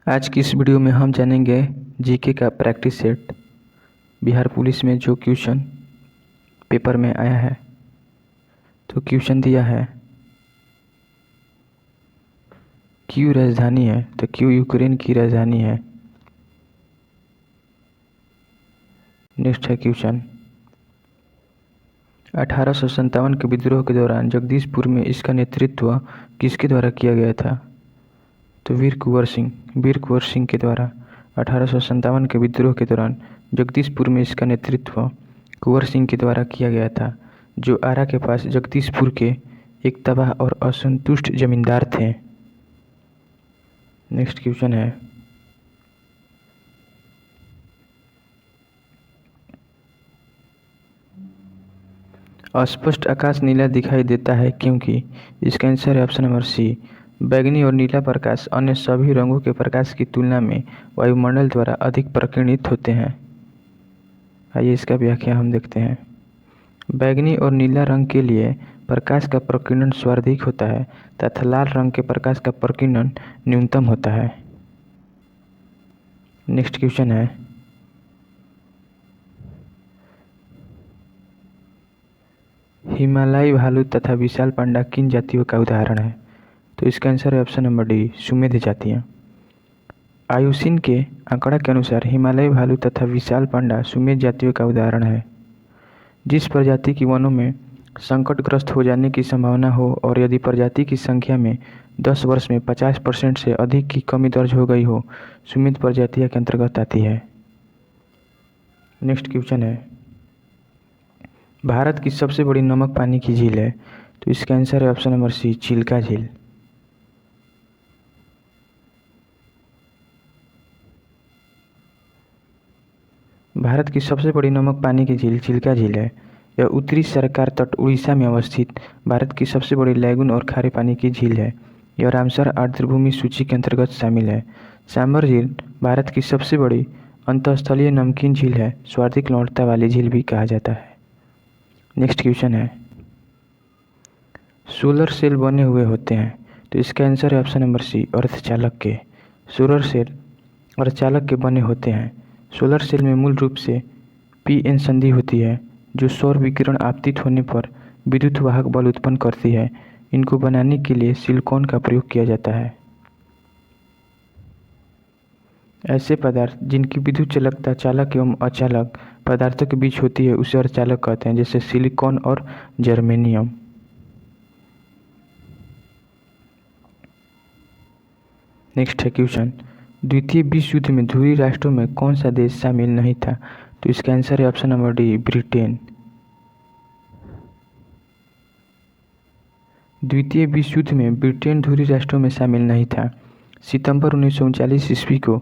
आज की इस वीडियो में हम जानेंगे जीके का प्रैक्टिस सेट बिहार पुलिस में जो क्वेश्चन पेपर में आया है। तो क्वेश्चन दिया है क्यों राजधानी है, तो क्यों यूक्रेन की राजधानी है। नेक्स्ट है क्वेश्चन 1857 के विद्रोह के दौरान जगदीशपुर में इसका नेतृत्व किसके द्वारा किया गया था। तो वीर कुंवर सिंह के द्वारा 1857 के विद्रोह के दौरान जगदीशपुर में इसका नेतृत्व कुंवर सिंह के द्वारा किया गया था, जो आरा के पास जगदीशपुर के एक तबाह और असंतुष्ट जमींदार थे। नेक्स्ट क्वेश्चन है अस्पष्ट आकाश नीला दिखाई देता है क्योंकि। इसका आंसर है ऑप्शन नंबर सी। बैंगनी और नीला प्रकाश अन्य सभी रंगों के प्रकाश की तुलना में वायुमंडल द्वारा अधिक प्रकीर्णित होते हैं। आइए इसका व्याख्या हम देखते हैं। बैंगनी और नीला रंग के लिए प्रकाश का प्रकीर्णन सर्वाधिक होता है तथा लाल रंग के प्रकाश का प्रकीर्णन न्यूनतम होता है। नेक्स्ट क्वेश्चन है हिमालयी भालू तथा विशाल पांडा किन जातियों का उदाहरण है। तो इसका आंसर है ऑप्शन नंबर डी, सुमेध जातियाँ। आयुषिन के आंकड़ा के अनुसार हिमालयी भालू तथा विशाल पांडा सुमेध जातियों का उदाहरण है। जिस प्रजाति की वनों में संकटग्रस्त हो जाने की संभावना हो और यदि प्रजाति की संख्या में 10 वर्ष में 50% से अधिक की कमी दर्ज हो गई हो, सुमेध प्रजातियां के अंतर्गत आती है। नेक्स्ट क्वेश्चन है भारत की सबसे बड़ी नमक पानी की झील है। तो इसका आंसर है ऑप्शन नंबर सी, चिल्का झील। भारत की सबसे बड़ी नमक पानी की झील चिल्का झील है। यह उत्तरी सरकार तट उड़ीसा में अवस्थित भारत की सबसे बड़ी लैगून और खारे पानी की झील है। यह रामसर आर्द्रभूमि सूची के अंतर्गत शामिल है। सांबर झील भारत की सबसे बड़ी अंतःस्थलीय नमकीन झील है। सर्वाधिक लवणता वाली झील भी कहा जाता है। नेक्स्ट क्वेश्चन है सोलर सेल बने हुए होते हैं। तो इसका आंसर है ऑप्शन नंबर सी, अर्धचालक के। सोलर सेल अर्धचालक के बने होते हैं। सोलर सेल में मूल रूप से पीएन संधि होती है जो सौर विकिरण आपतित होने पर विद्युत वाहक बल उत्पन्न करती है। इनको बनाने के लिए सिलिकॉन का प्रयोग किया जाता है। ऐसे पदार्थ जिनकी विद्युत चालकता चालक एवं अचालक पदार्थों के बीच होती है उसे अर्धचालक कहते हैं, जैसे सिलिकॉन और जर्मेनियम। नेक्स्ट है क्वेश्चन द्वितीय विश्व युद्ध में ध्रुवीय राष्ट्रों में कौन सा देश शामिल नहीं था। तो इसका आंसर है ऑप्शन नंबर डी, ब्रिटेन। द्वितीय विश्व युद्ध में ब्रिटेन ध्रुवीय राष्ट्रों में शामिल नहीं था। सितंबर 1939 ईस्वी को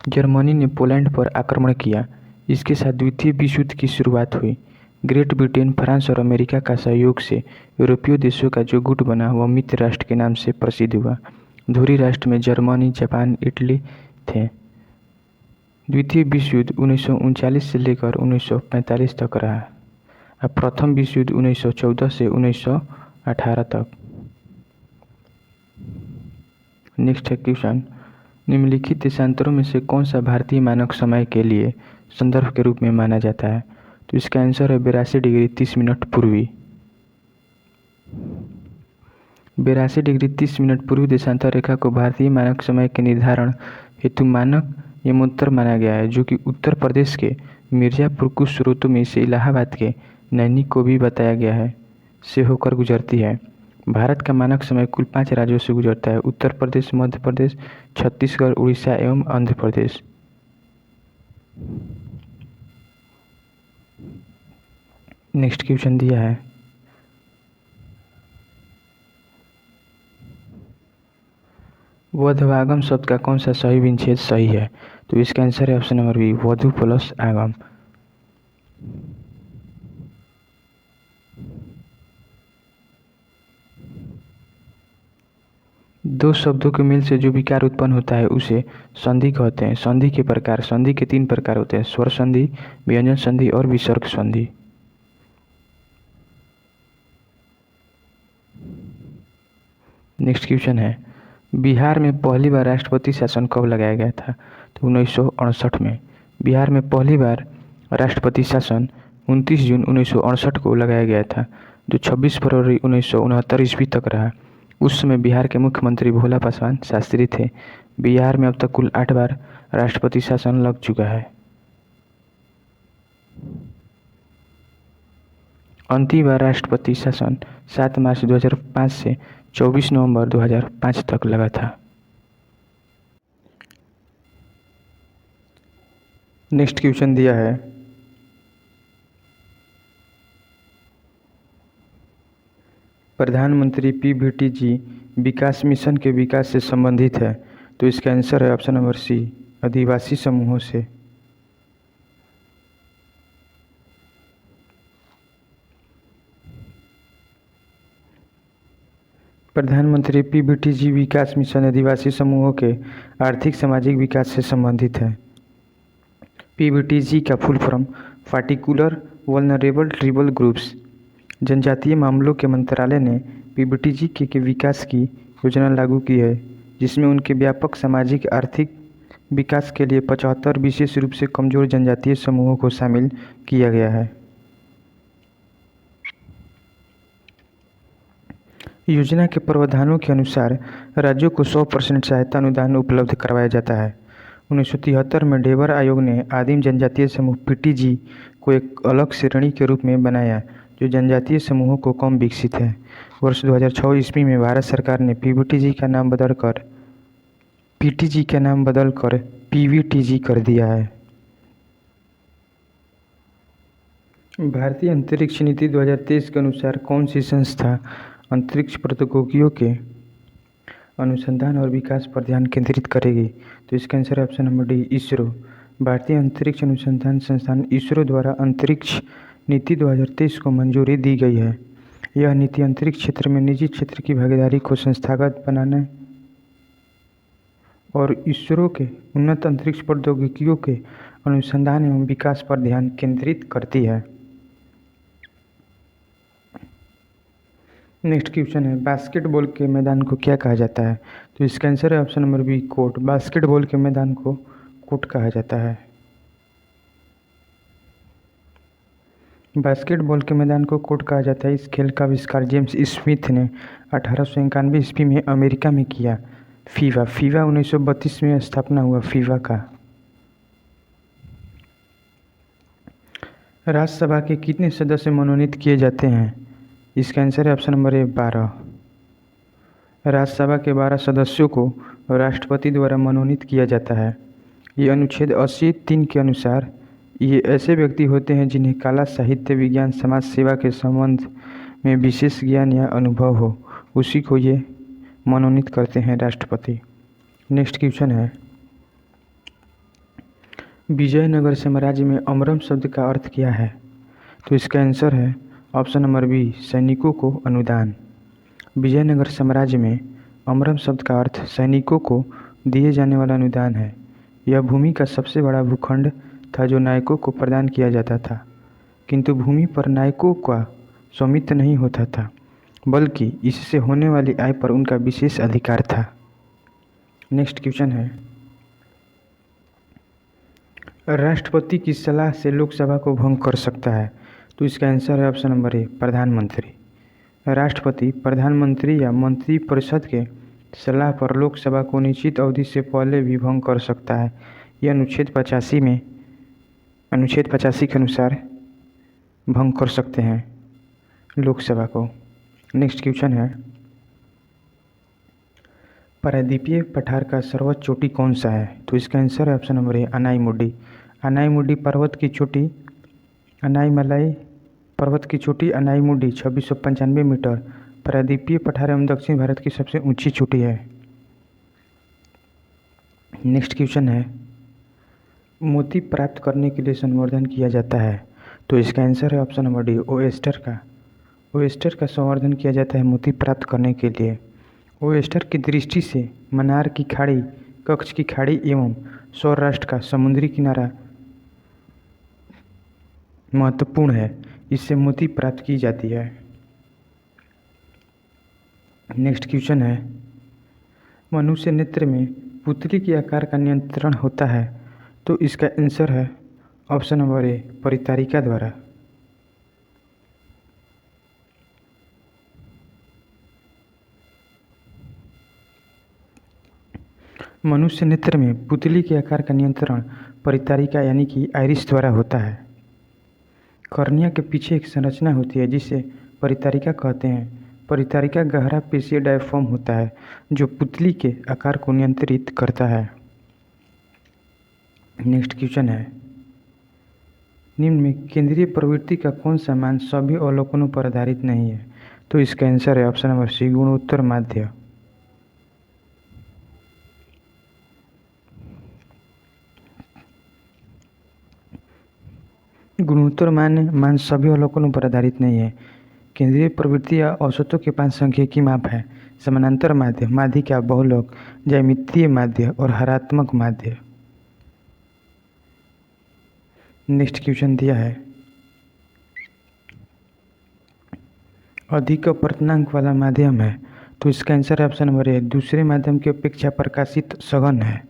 जर्मनी ने पोलैंड पर आक्रमण किया। इसके साथ द्वितीय विश्व युद्ध की शुरुआत हुई। ग्रेट ब्रिटेन, फ्रांस और अमेरिका का सहयोग से यूरोपीय देशों का जो गुट बना वह मित्र राष्ट्र के नाम से प्रसिद्ध हुआ। ध्रुवीय राष्ट्र में जर्मनी, जापान, इटली थे। द्वितीय विश्व युद्ध 1939 से लेकर 1945 तक रहा। अब प्रथम विश्व युद्ध 1914 से 1918 तक। नेक्स्ट है क्वेश्चन निम्नलिखित देशांतरों में से कौन सा भारतीय मानक समय के लिए संदर्भ के रूप में माना जाता है। तो इसका आंसर है 82 डिग्री 30 मिनट पूर्वी। 82 डिग्री 30 मिनट पूर्वी देशांतर रेखा को भारतीय मानक समय के निर्धारण हेतु मानक यमोत्तर माना गया है, जो कि उत्तर प्रदेश के मिर्जापुर, कुछ स्रोतों में इसे इलाहाबाद के नैनी को भी बताया गया है, से होकर गुजरती है। भारत का मानक समय कुल 5 राज्यों से गुजरता है: उत्तर प्रदेश, मध्य प्रदेश, छत्तीसगढ़, उड़ीसा एवं आंध्र प्रदेश। नेक्स्ट क्वेश्चन दिया है वधवागम शब्द का कौन सा सही विच्छेद सही है। तो इसका आंसर है ऑप्शन नंबर बी, वधु प्लस आगम। दो शब्दों के मेल से जो विकार उत्पन्न होता है उसे संधि कहते हैं। संधि के प्रकार, संधि के 3 प्रकार होते हैं: स्वर संधि, व्यंजन संधि और विसर्ग संधि। नेक्स्ट क्वेश्चन है बिहार में पहली बार राष्ट्रपति शासन कब लगाया गया था? तो 1968 में। बिहार में पहली बार राष्ट्रपति शासन 29 जून 1968 को लगाया गया था, जो 26 फरवरी 1969 ईस्वी तक रहा। उस समय बिहार के मुख्यमंत्री भोला पासवान शास्त्री थे। बिहार में अब तक कुल 8 बार राष्ट्रपति शासन लग चुका है। अंतिम बार राष्ट्रपति शासन 7 मार्च 2005 से 24 नवंबर 2005 तक लगा था। नेक्स्ट क्वेश्चन दिया है, प्रधानमंत्री पीवीटी विकास मिशन के विकास से संबंधित है। तो इसका आंसर है ऑप्शन नंबर सी, आदिवासी समूहों से। प्रधानमंत्री पीवीटी विकास मिशन आदिवासी समूहों के आर्थिक सामाजिक विकास से संबंधित है। पीवीटी का full form particular vulnerable tribal groups. जनजातीय मामलों के मंत्रालय ने पीवीटी के विकास की योजना लागू की है, जिसमें उनके व्यापक सामाजिक आर्थिक विकास के लिए 75 विशेष रूप से कमजोर जनजातीय समूहों को शामिल किया गया है। योजना के प्रावधानों के अनुसार राज्यों को 100% सहायता अनुदान उपलब्ध करवाया जाता है। 1973 में ढेबर आयोग ने आदिम जनजातीय समूह पीटीजी को एक अलग श्रेणी के रूप में बनाया, जो जनजातीय समूहों को कम विकसित है। वर्ष 2006 ईस्वी में भारत सरकार ने पीटीजी का नाम बदलकर पीवीटीजी कर दिया है। भारतीय अंतरिक्ष नीति 2023 के अनुसार कौन सी संस्था अंतरिक्ष प्रौद्योगिकियों के अनुसंधान और विकास पर ध्यान केंद्रित करेगी? तो इसका आंसर है ऑप्शन नंबर डी, इसरो। भारतीय अंतरिक्ष अनुसंधान संस्थान इसरो द्वारा अंतरिक्ष नीति 2023 को मंजूरी दी गई है। यह नीति अंतरिक्ष क्षेत्र में निजी क्षेत्र की भागीदारी को संस्थागत बनाने और इसरो के उन्नत अंतरिक्ष प्रौद्योगिकियों के अनुसंधान एवं विकास पर ध्यान केंद्रित करती है। नेक्स्ट क्वेश्चन है, बास्केटबॉल के मैदान को क्या कहा जाता है? तो इसका आंसर है option number B, court. Basketball के मैदान को कोर्ट कहा जाता है। बास्केटबॉल के मैदान को कोर्ट कहा जाता है। इस खेल का आविष्कार जेम्स स्मिथ ने 1891 ईस्वी में अमेरिका में किया। फीफा 1932 में स्थापना हुआ फीफा का। राज्यसभा के कितने सदस्य मनोनीत किए जाते हैं? इसका आंसर है ऑप्शन नंबर ए, 12। राज्यसभा के 12 सदस्यों को राष्ट्रपति द्वारा मनोनीत किया जाता है। ये अनुच्छेद 80(3) के अनुसार ये ऐसे व्यक्ति होते हैं जिन्हें कला, साहित्य, विज्ञान, समाज सेवा के संबंध में विशेष ज्ञान या अनुभव हो, उसी को ये मनोनीत करते हैं राष्ट्रपति। नेक्स्ट क्वेश्चन है, विजयनगर साम्राज्य में अमरम शब्द का अर्थ क्या है? तो इसका आंसर है ऑप्शन नंबर बी, सैनिकों को अनुदान। विजयनगर साम्राज्य में अमरम शब्द का अर्थ सैनिकों को दिए जाने वाला अनुदान है। यह भूमि का सबसे बड़ा भूखंड था जो नायकों को प्रदान किया जाता था, किंतु भूमि पर नायकों का स्वामित्व नहीं होता था, बल्कि इससे होने वाली आय पर उनका विशेष अधिकार था। नेक्स्ट क्वेश्चन है, राष्ट्रपति की सलाह से लोकसभा को भंग कर सकता है? तो इसका आंसर है ऑप्शन नंबर ए, प्रधानमंत्री। राष्ट्रपति प्रधानमंत्री या मंत्री परिषद के सलाह पर लोकसभा को निश्चित अवधि से पहले भी भंग कर सकता है। यह अनुच्छेद 85 के अनुसार भंग कर सकते हैं लोकसभा को। नेक्स्ट क्वेश्चन है, प्रायद्वीपीय पठार का सर्वोच्च चोटी कौन सा है? तो इसका आंसर है option number A, Anaimudi. Anaimudi पर्वत की चोटी अनाईमुडी 2695 मीटर प्रायद्वीपीय पठार एवं दक्षिण भारत की सबसे ऊंची चोटी है। नेक्स्ट क्वेश्चन है, मोती प्राप्त करने के लिए संवर्धन किया जाता है? तो इसका आंसर है ऑप्शन नंबर डी, ओएस्टर का। ओएस्टर का संवर्धन किया जाता है मोती प्राप्त करने के लिए। ओएस्टर की दृष्टि से मन्नार की खाड़ी, कच्छ की खाड़ी एवं सौराष्ट्र का समुद्री किनारा महत्वपूर्ण है। इससे मोती प्राप्त की जाती है। नेक्स्ट क्वेश्चन है, मनुष्य नेत्र में पुतली के आकार का नियंत्रण होता है, तो इसका आंसर है ऑप्शन नंबर ए, परितारिका द्वारा। मनुष्य नेत्र में पुतली के आकार का नियंत्रण परितारिका यानी कि आइरिस द्वारा होता है। कॉर्निया के पीछे एक संरचना होती है जिसे परितारिका कहते हैं। परितारिका गहरा पेशीय डायाफ्राम होता है जो पुतली के आकार को नियंत्रित करता है। नेक्स्ट क्वेश्चन है, निम्न में केंद्रीय प्रवृत्ति का कौन सा मान सभी अवलोकनों पर आधारित नहीं है? तो इसका आंसर है ऑप्शन नंबर सी, गुणोत्तर माध्य। गुणोत्तर मान सभी अवलोकनों पर आधारित नहीं है। केंद्रीय प्रवृत्ति या औसतों के 5 सांख्यिकी माप है: समानांतर माध्य, माध्यिका, बहुलक, ज्यामितीय माध्य और हरात्मक माध्य। नेक्स्ट क्वेश्चन दिया है, अधिक अपवर्तनांक वाला माध्यम है, तो इसका आंसर है ऑप्शन नंबर ए, दूसरे माध्यम की अपेक्षा प्रकाशित सघन है।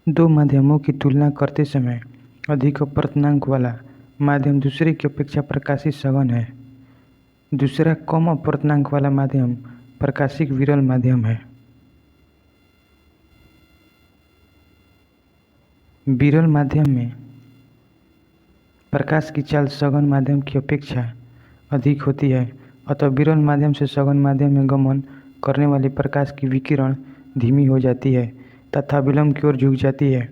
दो माध्यमों की तुलना करते समय अधिक अपवर्तनांक वाला माध्यम दूसरे की अपेक्षा प्रकाशित सघन है। दूसरा कम अपवर्तनांक वाला माध्यम प्रकाशिक विरल माध्यम है। विरल माध्यम में प्रकाश की चाल सघन माध्यम की अपेक्षा अधिक होती है, अतः विरल माध्यम से सघन माध्यम में गमन करने वाले प्रकाश की विकिरण धीमी हो जाती है तथा विलंब की ओर झुक जाती है।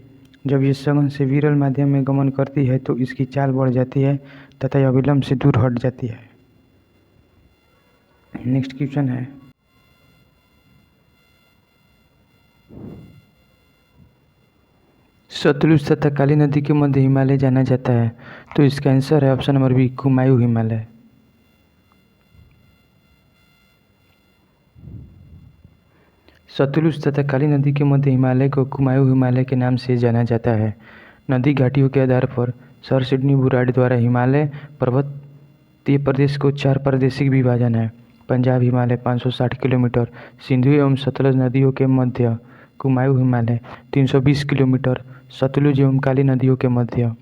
जब ये सघन से विरल माध्यम में गमन करती है तो इसकी चाल बढ़ जाती है तथा यह विलंब से दूर हट जाती है। नेक्स्ट क्वेश्चन है, सतलुज तथा काली नदी के मध्य हिमालय जाना जाता है, तो इसका आंसर है option number B, Kumaon Himalaya. Sutlej तथा काली नदी के मध्य हिमालय को कुमायूं हिमालय के नाम से जाना जाता है। नदी घाटियों के आधार पर सर सिडनी बुराड़ द्वारा हिमालय पर्वतीय प्रदेश को 4 प्रादेशिक विभाजन है: पंजाब हिमालय 560 किलोमीटर, सिंधु एवं सतलज नदियों के मध्य कुमायूं हिमालय 320 किलोमीटर, सतलुज एवं काली नदियों के मध्य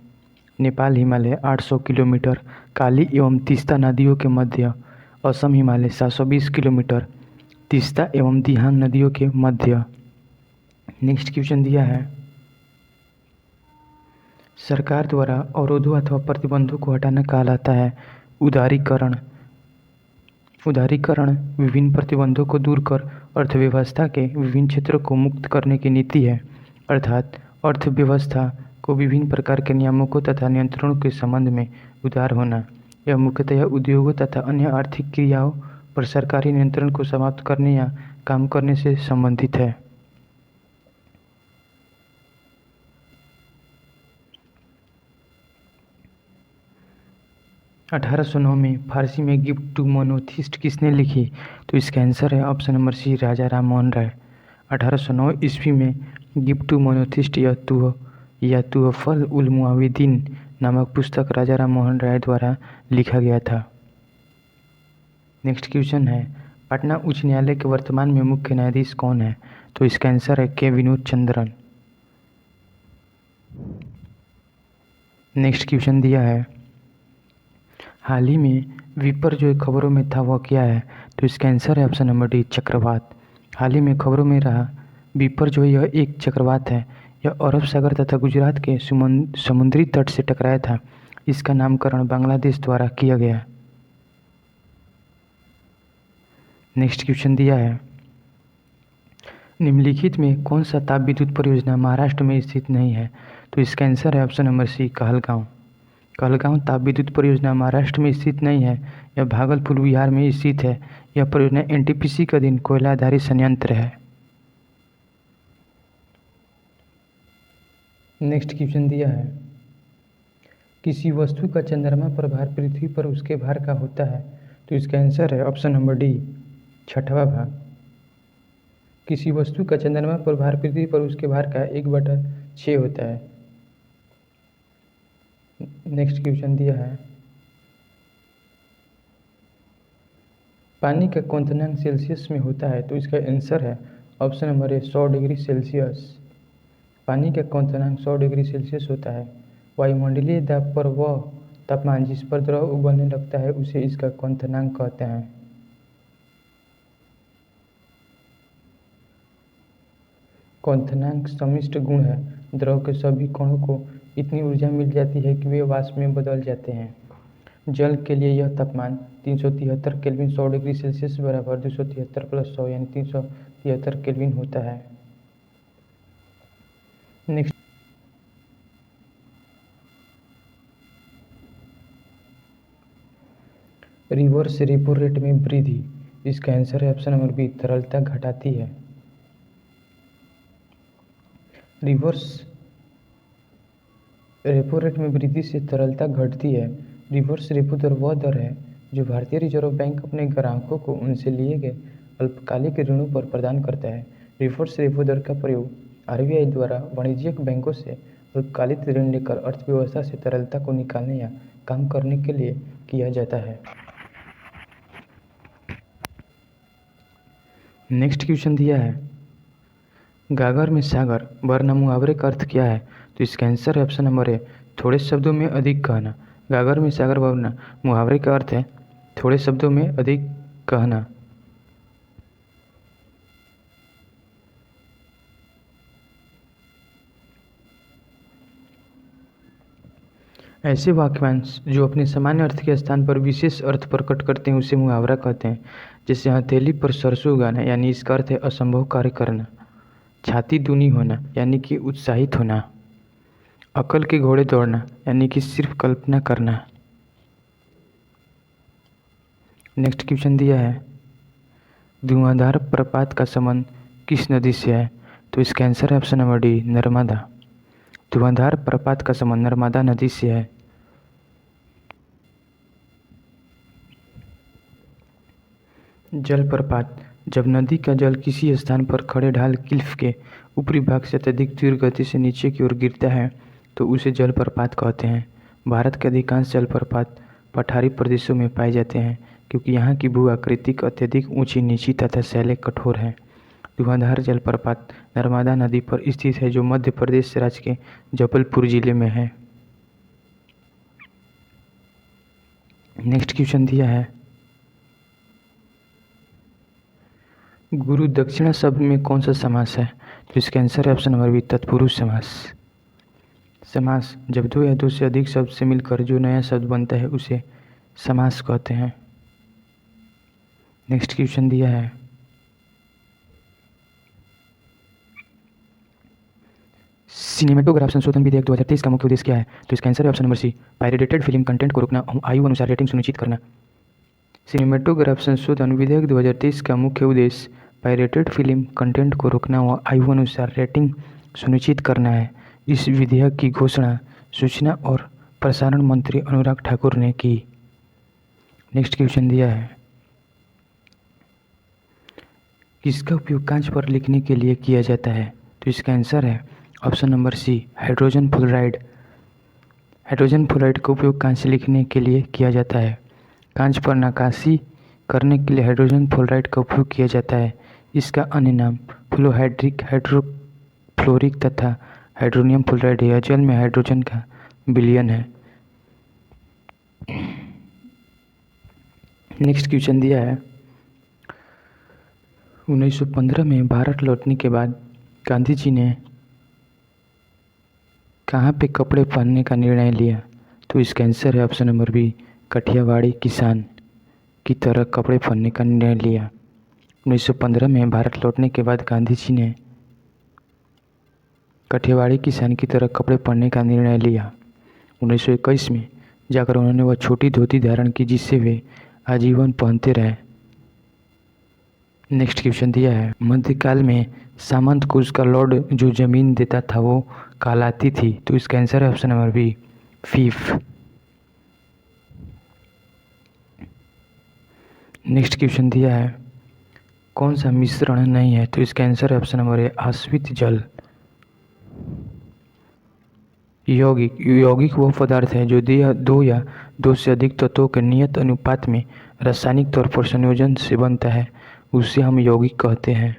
नेपाल हिमालय 800 किलोमीटर, काली एवं तीस्ता नदियों के मध्य असम हिमालय 720 किलोमीटर, तीस्ता एवं दिहांग नदियों के मध्य। नेक्स्ट क्वेश्चन दिया है, सरकार द्वारा अवरोधों अथवा प्रतिबंधों को हटाना कहलाता है उदारीकरण। उदारीकरण विभिन्न प्रतिबंधों को दूर कर अर्थव्यवस्था के विभिन्न क्षेत्रों को मुक्त करने की नीति है, अर्थात अर्थव्यवस्था को विभिन्न प्रकार के नियामकों तथा नियंत्रणों के संबंध में उदार होना। यह मुख्यतः उद्योगों तथा अन्य आर्थिक क्रियाओं पर सरकारी नियंत्रण को समाप्त करने या काम करने से संबंधित है। अठारह में फारसी में गिफ्ट टू मोनोथिस्ट किसने लिखी? तो इसका आंसर है ऑप्शन नंबर सी, राजा राम मोहन राय। 1809 ईस्वी में गिफ्ट टू मोनोथिस्ट या तुहफल उल मुआविदीन नामक पुस्तक राजा राम मोहन राय द्वारा लिखा गया था। नेक्स्ट क्वेश्चन है, पटना उच्च न्यायालय के वर्तमान में मुख्य न्यायाधीश कौन है? तो इसका आंसर है के विनोद चंद्रन। नेक्स्ट क्वेश्चन दिया है, हाल ही में विपर्जॉय खबरों में था वह क्या है? तो इसका आंसर है ऑप्शन नंबर डी, चक्रवात। हाल ही में खबरों में रहा विपर्जॉय यह एक चक्रवात है। यह अरब सागर तथा गुजरात के समुद्री तट से टकराया था। इसका नामकरण बांग्लादेश द्वारा किया गया। नेक्स्ट क्वेश्चन दिया है, निम्नलिखित में कौन सा ताप विद्युत परियोजना महाराष्ट्र में स्थित नहीं है? तो इसका आंसर है option number C, Kahalgaon. Kahalgaon ताप विद्युत परियोजना महाराष्ट्र में स्थित नहीं है, यह भागलपुर बिहार में स्थित है। यह परियोजना एनटीपीसी का अधीन कोयला आधारित संयंत्र है। नेक्स्ट क्वेश्चन दिया है, किसी वस्तु का चंद्रमा पर भार पृथ्वी पर उसके भार का होता है? तो इसका आंसर है ऑप्शन नंबर डी, 6वां भाग। किसी वस्तु का चंद्रमा पर भार पृथ्वी पर उसके भार का 1/6 होता है। नेक्स्ट क्वेश्चन दिया है, पानी का क्वथनांक सेल्सियस में होता है? तो इसका आंसर है option number A 100 degree Celsius. पानी का क्वथनांक 100 डिग्री सेल्सियस होता है। वायुमंडलीय दाब पर वह तापमान जिस पर द्रव उबलने लगता है उसे इसका क्वथनांक कहते हैं। क्वथनांक समिष्ट गुण है। द्रव के सभी कणों को इतनी ऊर्जा मिल जाती है कि वे वाष्प में बदल जाते हैं। जल के लिए यह तापमान 373 केल्विन 100 डिग्री सेल्सियस बराबर 273 + 100 यानी 373 केल्विन होता है। नेक्स्ट, रिवर्स रेपो रेट में वृद्धि। इसका आंसर है ऑप्शन नंबर बी, तरलता घटाती है। रिवर्स रेपो रेट में वृद्धि से तरलता घटती है। रिवर्स रेपो दर वह दर है जो भारतीय रिजर्व बैंक अपने ग्राहकों को उनसे लिए गए अल्पकालिक ऋणों पर प्रदान करता है। रिवर्स रेपो दर का प्रयोग आरबीआई द्वारा वाणिज्यिक बैंकों से अल्पकालिक ऋण लेकर अर्थव्यवस्था से तरलता को निकालने या कम करने के लिए किया जाता है। नेक्स्ट क्वेश्चन दिया है, गागर में सागर वरना मुहावरे का अर्थ क्या है? तो इसका आंसर है ऑप्शन नंबर ए, थोड़े शब्दों में अधिक कहना। गागर में सागर वरना मुहावरे का अर्थ है थोड़े शब्दों में अधिक कहना। ऐसे वाक्यांश जो अपने सामान्य अर्थ के स्थान पर विशेष अर्थ प्रकट करते हैं उसे मुहावरा कहते हैं। जैसे हथेली पर सरसों उगाना यानी इसका अर्थ है असंभव कार्य करना। छाती दूनी होना यानी कि उत्साहित होना। अकल के घोड़े दौड़ना यानी कि सिर्फ कल्पना करना। नेक्स्ट क्वेश्चन दिया है, धुआंधार प्रपात का संबंध किस नदी से है? तो इसका आंसर है ऑप्शन नंबर डी, नर्मदा। धुआंधार प्रपात का संबंध नर्मदा नदी से है। जलप्रपात, जब नदी का जल किसी स्थान पर खड़े ढाल क्लिफ के ऊपरी भाग से अत्यधिक तीव्र गति से नीचे की ओर गिरता है तो उसे जलप्रपात कहते हैं। भारत के अधिकांश जलप्रपात पठारी प्रदेशों में पाए जाते हैं क्योंकि यहाँ की भू आकृतिक अत्यधिक ऊंची नीची तथा शैलें कठोर है। धुआंधार जलप्रपात नर्मदा नदी पर स्थित है जो मध्य प्रदेश राज्य के जबलपुर जिले में है। नेक्स्ट क्वेश्चन दिया है, गुरु दक्षिणा शब्द में कौन सा समास है? तो इसका आंसर है ऑप्शन नंबर बी, तत्पुरुष समास। समास, जब दो या दो से अधिक शब्द से मिलकर जो नया शब्द बनता है उसे समास कहते हैं। नेक्स्ट क्वेश्चन दिया है, सिनेमेटोग्राफ संशोधन विधेयक 2023 का मुख्य उद्देश्य क्या है? तो इसका आंसर है option number C, pirated film content को रोकना, आयु अनुसार रेटिंग सुनिश्चित करना। सिनेमेटोग्राफ संशोधन विधेयक 2023 का मुख्य उद्देश्य पायरेटेड फिल्म कंटेंट को रोकना व आयु अनुसार रेटिंग सुनिश्चित करना है। इस विधेयक की घोषणा सूचना और प्रसारण मंत्री अनुराग ठाकुर ने की। नेक्स्ट क्वेश्चन दिया है, किसका उपयोग कांच पर लिखने के लिए किया जाता है? तो इसका आंसर है option number C, hydrogen fluoride. Hydrogen fluoride का उपयोग कांच लिखने के लिए किया जाता है। कांच पर नक्काशी करने के लिए हाइड्रोजन फ्लोराइड का उपयोग किया जाता है। इसका अन्य नाम फ्लोहाइड्रिक, हाइड्रोफ्लोरिक तथा हाइड्रोनियम फ्लोराइड है। जल में हाइड्रोजन का विलयन है। नेक्स्ट क्वेश्चन दिया है, 1915 में भारत लौटने के बाद गांधी जी ने कहाँ पे कपड़े पहनने का निर्णय लिया? तो इसका आंसर है ऑप्शन नंबर बी, काठियावाड़ी किसान की तरह कपड़े पहनने का निर्णय लिया। 1915 में भारत लौटने के बाद गांधी जी ने काठियावाड़ी किसान की तरह कपड़े पहनने का निर्णय लिया। 1921 में जाकर उन्होंने वह छोटी धोती धारण की जिससे वे आजीवन पहनते रहे। नेक्स्ट क्वेश्चन दिया है, मध्यकाल में सामंत को उसका लॉर्ड जो जमीन देता था वो कहलाती थी। तो इसका आंसर है ऑप्शन नंबर बी, फीफ। नेक्स्ट क्वेश्चन दिया है, कौन सा मिश्रण नहीं है? तो इसका आंसर है ऑप्शन नंबर ए, आश्रित जल। यौगिक वो पदार्थ है जो दो या दो से अधिक तत्वों के नियत अनुपात में रासायनिक तौर पर संयोजन से बनता है, उसे हम यौगिक कहते हैं।